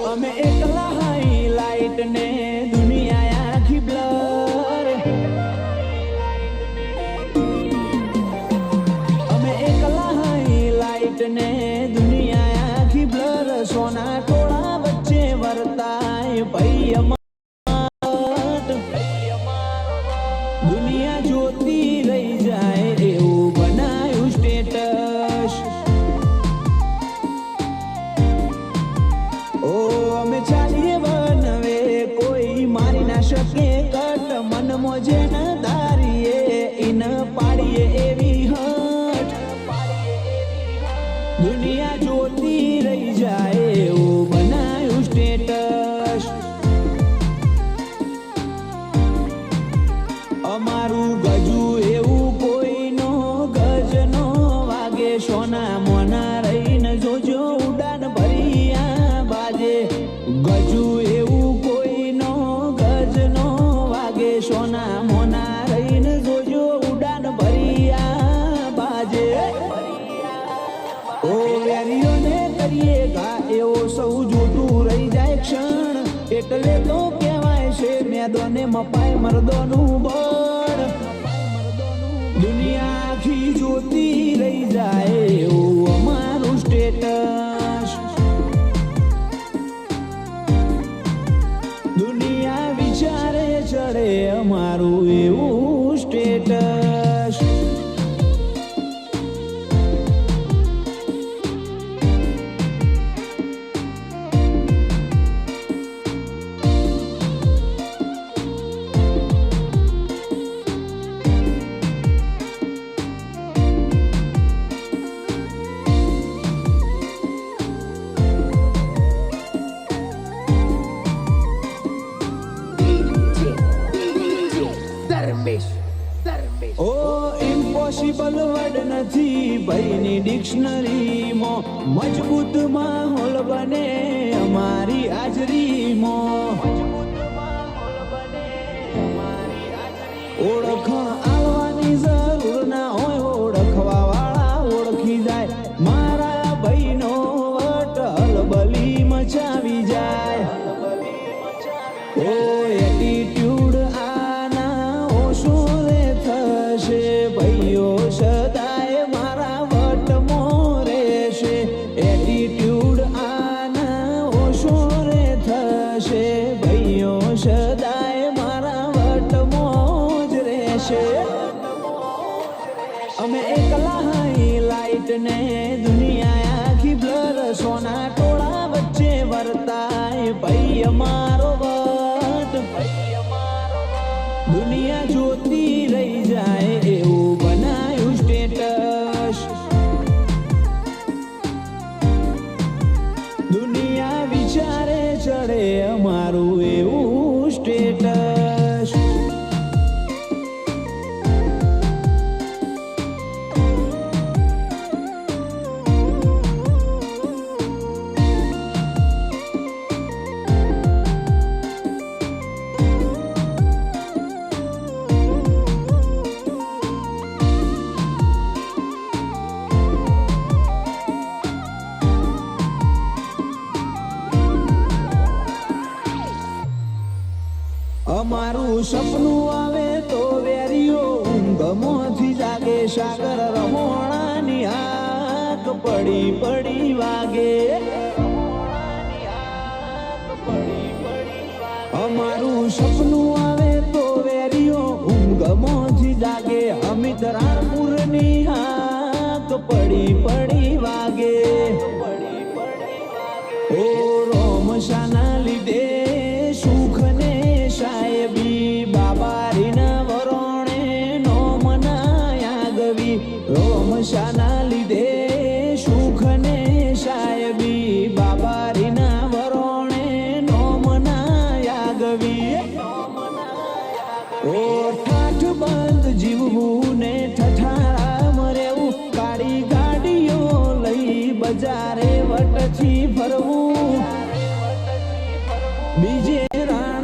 અમે એકલા હાઈલાઈટ ને દુનિયા આખી બ્લર અમે એકલા હાઈલાઈટ ને દુનિયા આખી બ્લર સોના ટોળા વચ્ચે વર્તાય ભાઈ દુનિયા જોતી રહી જાય એવું બનાયું સ્ટેટસ ઓ અમે ચાલીએ બનવે કોઈ મારી ના શકે કટ મન મોજે ન ધારીએ ઇન પાડીએ એવી હટ દુનિયા જોતી રહી જાય એવું બનાયું સ્ટેટસ અમારું ગજુ એવું કોઈનો ગજ નો વાગે સોના મોના રહીને જોજો ઉડાન ભરિયા બાજે ગજુ એવું કોઈનો ગજ નો વાગે સોના મોના રહીને જોજો ઉડાન ભરિયા બાજે ઓ વેરીઓને કરીએ ઘા એવો સૌ જોતું રહી જાય ક્ષણ એટલે તો કહેવાય છે મેદોને મપાય મર્દોનું બળ દુનિયા આખી જોતી રહી જાય એવું અમારું સ્ટેટસ દુનિયા વિચારે ચડે અમારું એવું સ્ટેટસ ઓ ઇમ્પોસિબલ વર્ડ નથી ભાઈની ડિક્શનરીમાં મજબૂત માહોલ બને અમારી હાજરીમાં ઓળખાણ આવવાની જરૂર ના હોય ઓળખવા વાળા ઓળખી જાય મારા ભાઈનો વટ હલબલી મચાવી જાય ઓ એટીટ્યુડ ભાઈઓ સદાય મારા વટમાં રહેશે એટીટ્યુડ આના ઓછો રે થશે ભાઈઓ સદાય મારા વટમાં જ રહેશે અમે એકલા હાઈલાઈટ ને દુનિયા આખી બ્લર સોના ટોળા વચ્ચે વર્તાય ભાઈ અમારો વટ દુનિયા જોતી રહી જાય એવું બનાયું સ્ટેટસ દુનિયા વિચારે ચડે અમારું એવું સ્ટેટસ અમારું સપનું આવે તો વેરીઓ ઊંઘમાંથી જાગે સાગર રમોણાની આંખ પડી પડી વાગે અમારું સપનું આવે તો વેરીઓ ઊંઘમાંથી જાગે અમિત રાણપુરની આંખ પડી પડી વાગે ઓ રોમશાના લીધે સુખને સાહેબી બાબારીના વરોણે નો મનાયા ગવી રોમશાના લીધે સુખને સાહેબી બાબારીના વરોણે ઓ ઠાઠ બંધ જીવવું ને ઠઠારા મરેવું કાળી ગાડીઓ લઈ બજારે વટથી ફરવું બીજે